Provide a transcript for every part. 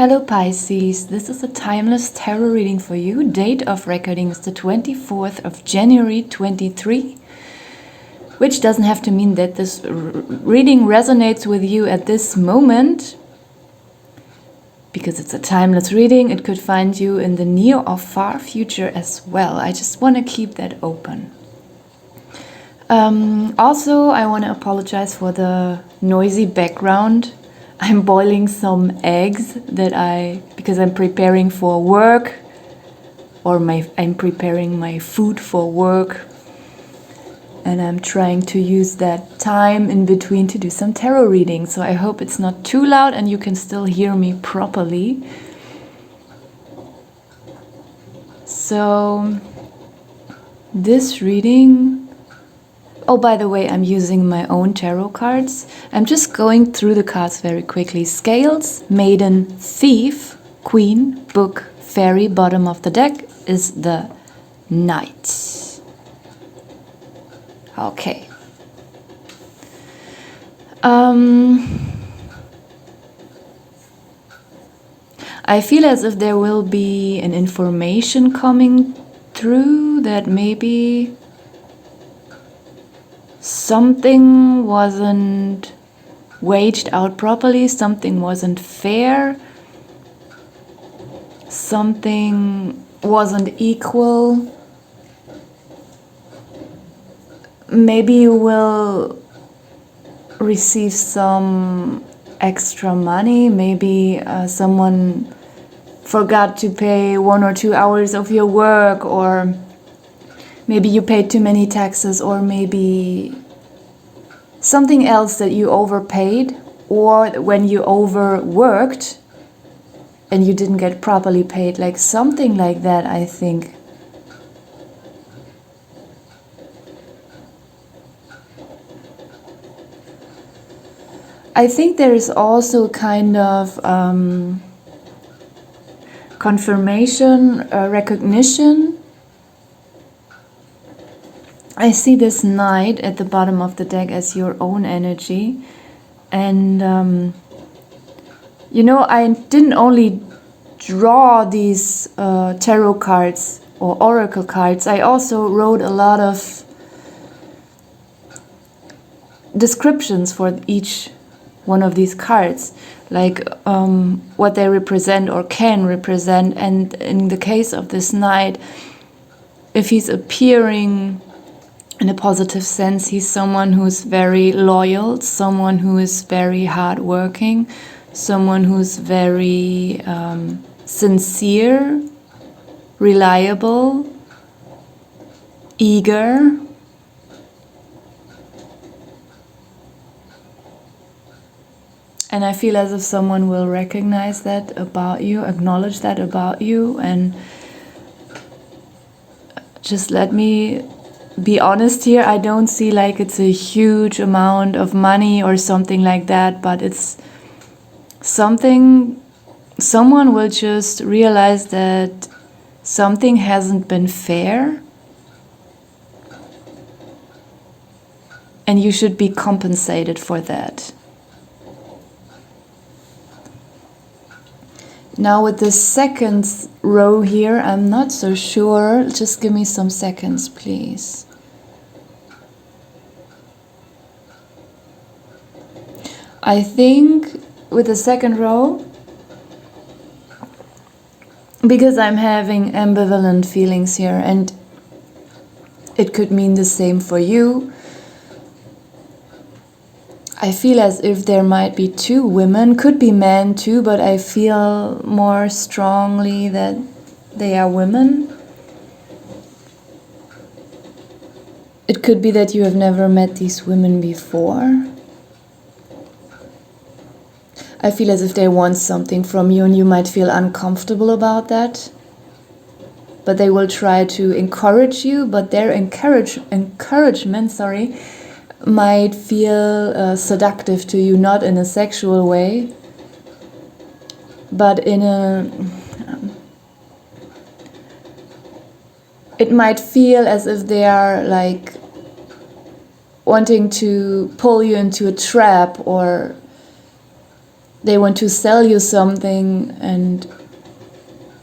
Hello Pisces, this is a timeless tarot reading for you. Date of recording is the 24th of January 23, which doesn't have to mean that this reading resonates with you at this moment, because it's a timeless reading. It could find you in the near or far future as well. I just want to keep that open. Also, I want to apologize for the noisy background. I'm boiling some eggs because I'm preparing for work, or I'm preparing my food for work, and I'm trying to use that time in between to do some tarot reading. So I hope it's not too loud and you can still hear me properly. So this reading, oh, by the way, I'm using my own tarot cards. I'm just going through the cards very quickly. Scales, Maiden, Thief, Queen, Book, Fairy. Bottom of the deck is the Knight. Okay. I feel as if there will be an information coming through that maybe something wasn't waged out properly, something wasn't fair, something wasn't equal. Maybe you will receive some extra money. Maybe someone forgot to pay 1 or 2 hours of your work, or maybe you paid too many taxes, or maybe something else that you overpaid, or when you overworked and you didn't get properly paid, like something like that, I think. I think there is also kind of confirmation, recognition. I see this Knight at the bottom of the deck as your own energy. And, I didn't only draw these tarot cards or oracle cards. I also wrote a lot of descriptions for each one of these cards, like what they represent or can represent. And in the case of this Knight, if he's appearing in a positive sense, he's someone who's very loyal, someone who is very hardworking, someone who's very sincere, reliable, eager. And I feel as if someone will recognize that about you, acknowledge that about you, and just let me be honest here. I don't see like it's a huge amount of money or something like that, but it's something, someone will just realize that something hasn't been fair and you should be compensated for that. Now with the second row here, I'm not so sure. Just give me some seconds, please. I think with the second row, because I'm having ambivalent feelings here, and it could mean the same for you, I feel as if there might be two women, could be men too, but I feel more strongly that they are women. It could be that you have never met these women before. I feel as if they want something from you and you might feel uncomfortable about that. But they will try to encourage you, but their encouragement, might feel seductive to you, not in a sexual way, but in a... it might feel as if they are like wanting to pull you into a trap, or they want to sell you something, and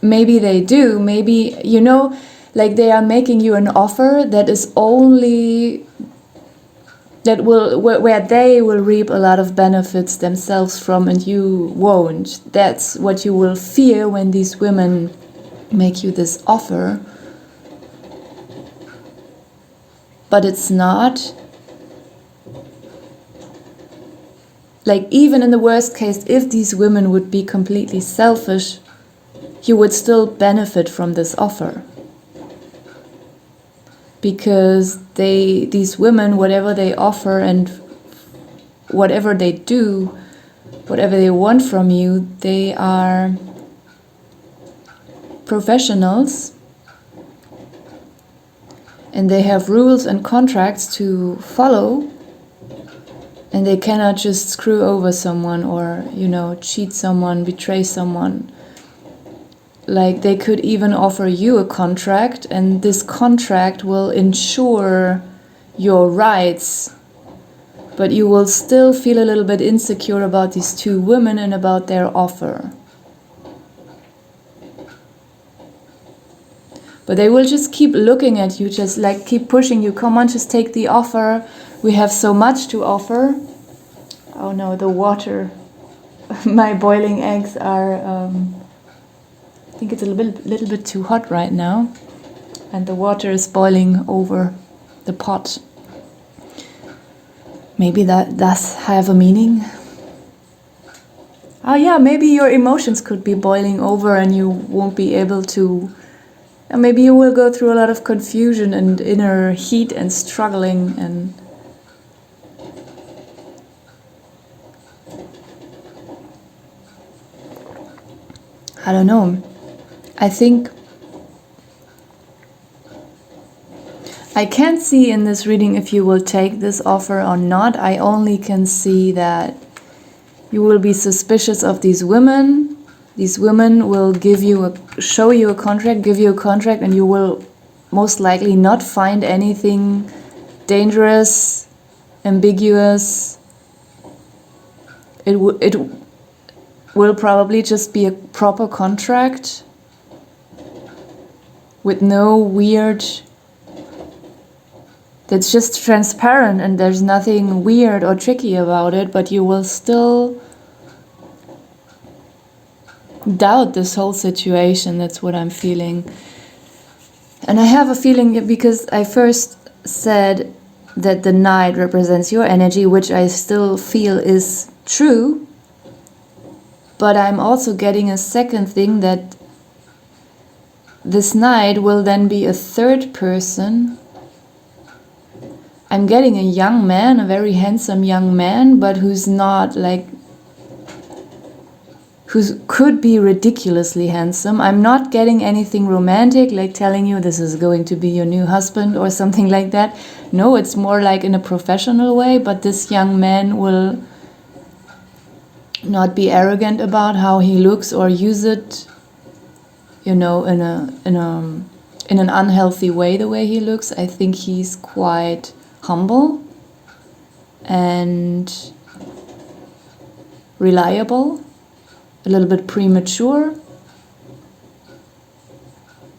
maybe they do, maybe, you know, like they are making you an offer that is only, that will, where they will reap a lot of benefits themselves from and you won't. That's what you will fear when these women make you this offer. But it's not. Like, even in the worst case, if these women would be completely selfish, you would still benefit from this offer. Because these women, whatever they offer and whatever they do, whatever they want from you, they are professionals. And they have rules and contracts to follow. And they cannot just screw over someone or, you know, cheat someone, betray someone. Like, they could even offer you a contract, and this contract will ensure your rights. But you will still feel a little bit insecure about these two women and about their offer. But they will just keep looking at you, just like keep pushing you. Come on, just take the offer. We have so much to offer. Oh no, the water. My boiling eggs are, I think it's a little bit too hot right now. And the water is boiling over the pot. Maybe that does have a meaning. Oh yeah, maybe your emotions could be boiling over and you won't be able to. And maybe you will go through a lot of confusion and inner heat and struggling and I don't know. I think I can't see in this reading if you will take this offer or not. I only can see that you will be suspicious of these women. These women will show you a contract, give you a contract, and you will most likely not find anything dangerous, ambiguous. It will probably just be a proper contract with no weird. That's just transparent and there's nothing weird or tricky about it, but you will still doubt this whole situation. That's what I'm feeling. And I have a feeling, because I first said that the Knight represents your energy, which I still feel is true, but I'm also getting a second thing, that this Knight will then be a third person. I'm getting a young man, a very handsome young man, but who's not like, who could be ridiculously handsome. I'm not getting anything romantic, like telling you this is going to be your new husband or something like that. No, it's more like in a professional way, but this young man will not be arrogant about how he looks or use it, you know, in an unhealthy way, the way he looks. I think he's quite humble and reliable, a little bit premature,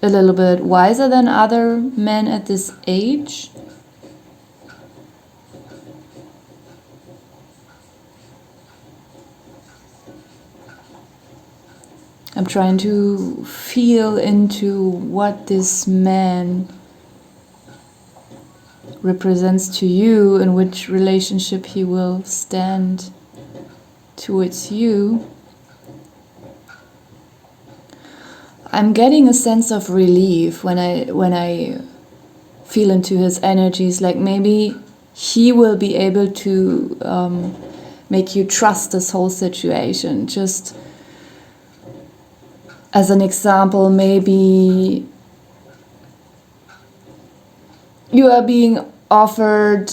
a little bit wiser than other men at this age. I'm trying to feel into what this man represents to you and which relationship he will stand towards you. I'm getting a sense of relief when I feel into his energies, like maybe he will be able to make you trust this whole situation. Just as an example, maybe you are being offered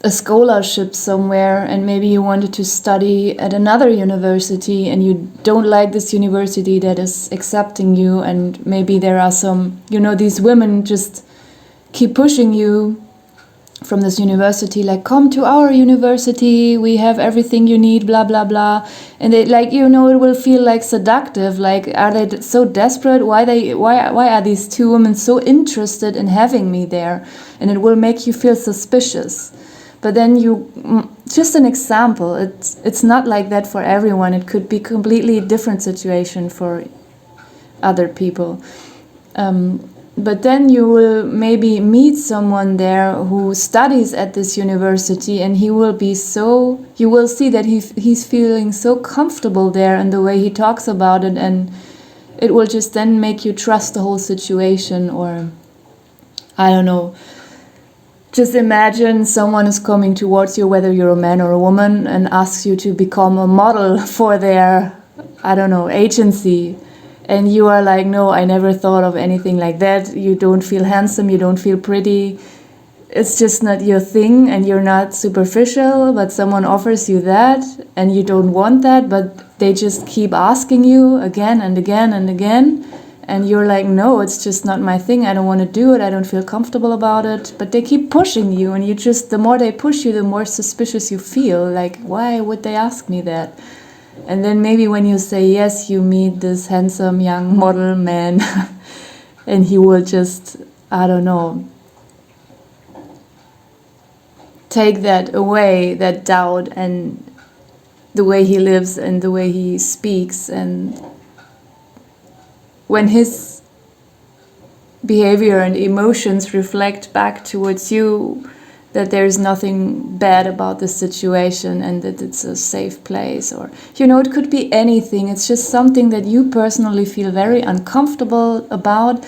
a scholarship somewhere and maybe you wanted to study at another university and you don't like this university that is accepting you, and maybe there are some, you know, these women just keep pushing you from this university, like, come to our university, we have everything you need, blah blah blah. And it, like, you know, it will feel like seductive, like, are they so desperate, why are these two women so interested in having me there? And it will make you feel suspicious. But then just an example, it's not like that for everyone. It could be completely different situation for other people. But then you will maybe meet someone there who studies at this university, and you will see that he's feeling so comfortable there and the way he talks about it, and it will just then make you trust the whole situation. Or, I don't know, just imagine someone is coming towards you, whether you're a man or a woman, and asks you to become a model for their, I don't know, agency. And you are like, no, I never thought of anything like that. You don't feel handsome, you don't feel pretty. It's just not your thing, and you're not superficial, but someone offers you that, and you don't want that, but they just keep asking you again and again and again. And you're like, no, it's just not my thing. I don't want to do it. I don't feel comfortable about it. But they keep pushing you, and the more they push you, the more suspicious you feel. Like, why would they ask me that? And then maybe when you say yes, you meet this handsome young model man and he will just, I don't know, take that away, that doubt, and the way he lives and the way he speaks. And when his behavior and emotions reflect back towards you, that there's nothing bad about the situation and that it's a safe place, or, you know, it could be anything. It's just something that you personally feel very uncomfortable about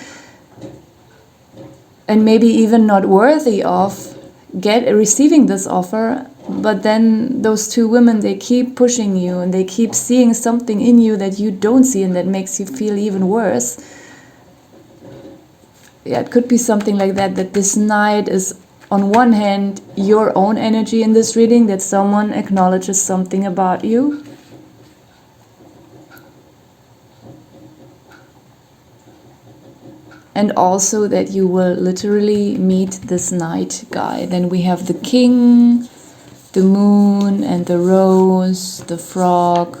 and maybe even not worthy of receiving this offer. But then those two women, they keep pushing you and they keep seeing something in you that you don't see, and that makes you feel even worse. Yeah, it could be something like that, that this night is, on one hand, your own energy in this reading, that someone acknowledges something about you. And also that you will literally meet this night guy. Then we have the king, the moon, and the rose, the frog.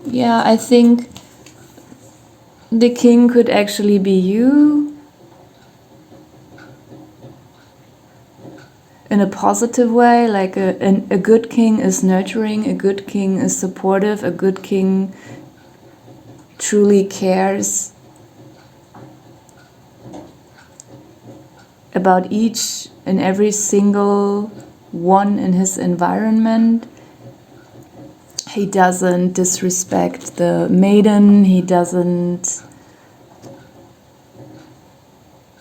Yeah, I think the king could actually be you. In a positive way, like a good king is nurturing, a good king is supportive, a good king truly cares about each and every single one in his environment. He doesn't disrespect the maiden, he doesn't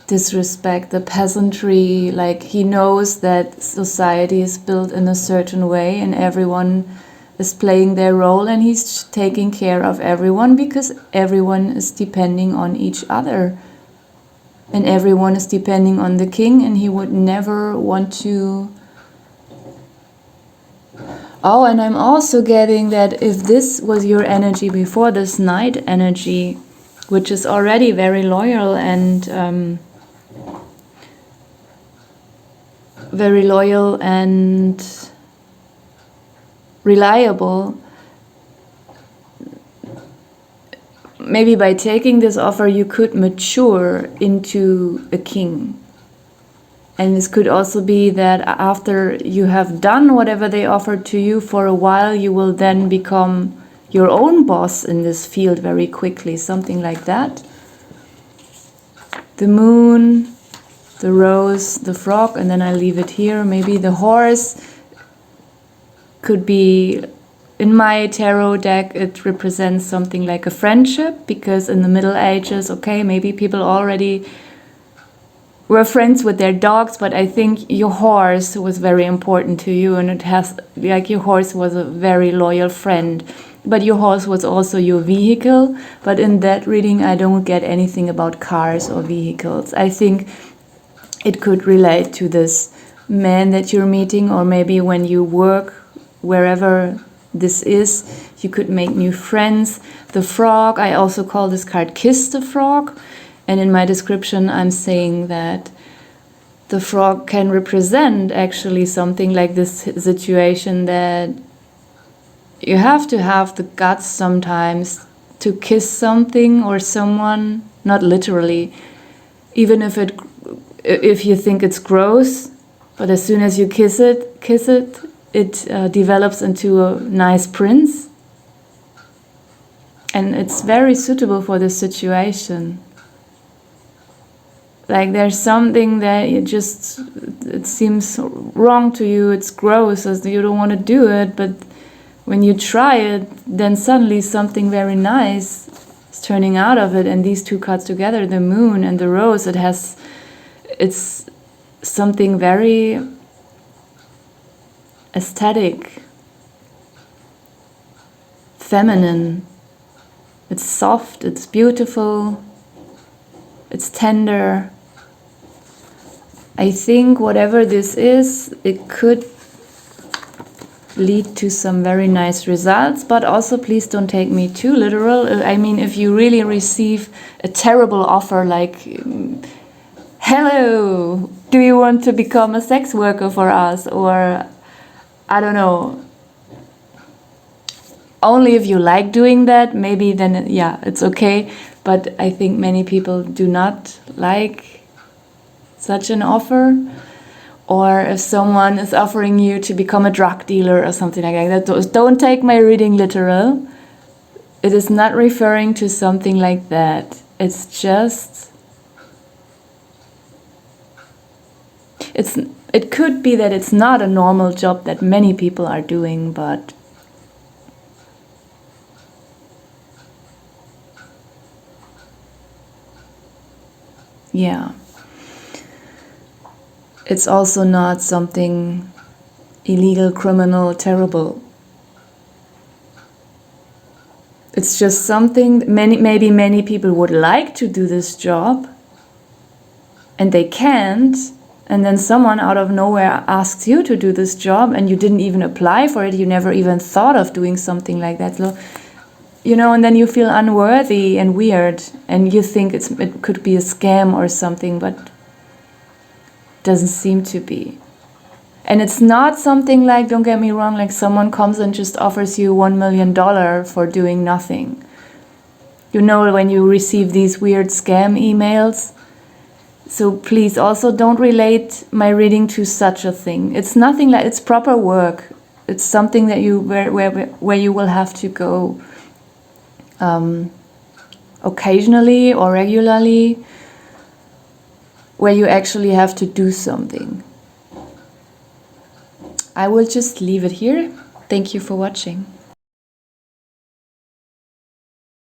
disrespect the peasantry. Like, he knows that society is built in a certain way and everyone is playing their role, and he's taking care of everyone because everyone is depending on each other and everyone is depending on the king, and he would never want to. Oh, and I'm also getting that if this was your energy before, this night energy, which is already very loyal and reliable, maybe by taking this offer you could mature into a king. And this could also be that after you have done whatever they offered to you for a while, you will then become your own boss in this field very quickly, something like that. The moon, the rose, the frog, and then I leave it here. Maybe the horse could be, in my tarot deck, it represents something like a friendship, because in the Middle Ages, okay, maybe people already were friends with their dogs, but I think your horse was very important to you, and it has, like, your horse was a very loyal friend. But your horse was also your vehicle. But in that reading, I don't get anything about cars or vehicles. I think it could relate to this man that you're meeting, or maybe when you work, wherever this is, you could make new friends. The frog, I also call this card Kiss the Frog. And in my description, I'm saying that the frog can represent actually something like this situation, that you have to have the guts sometimes to kiss something or someone, not literally, even if you think it's gross, but as soon as you kiss it, it develops into a nice prince. And it's very suitable for this situation. Like there's something that it seems wrong to you, it's gross, as you don't want to do it, but when you try it, then suddenly something very nice is turning out of it. And these two cards together, the moon and the rose, it's something very aesthetic, feminine. It's soft, it's beautiful, it's tender. I think whatever this is, it could lead to some very nice results, but also please don't take me too literal. I mean, if you really receive a terrible offer like, hello, do you want to become a sex worker for us? Or, I don't know, only if you like doing that, maybe then, yeah, it's okay. But I think many people do not like such an offer. Or if someone is offering you to become a drug dealer or something like that, don't take my reading literal. It is not referring to something like that. It's just, it could be that it's not a normal job that many people are doing, but yeah. It's also not something illegal, criminal, terrible. It's just something maybe many people would like to do this job and they can't, and then someone out of nowhere asks you to do this job and you didn't even apply for it, you never even thought of doing something like that. So, you know, and then you feel unworthy and weird and you think it could be a scam or something, but doesn't seem to be. And it's not something like, don't get me wrong, like someone comes and just offers you $1 million for doing nothing. You know, when you receive these weird scam emails. So please also don't relate my reading to such a thing. It's nothing like, it's proper work. It's something that where you will have to go occasionally or regularly, where you actually have to do something. I will just leave it here. Thank you for watching.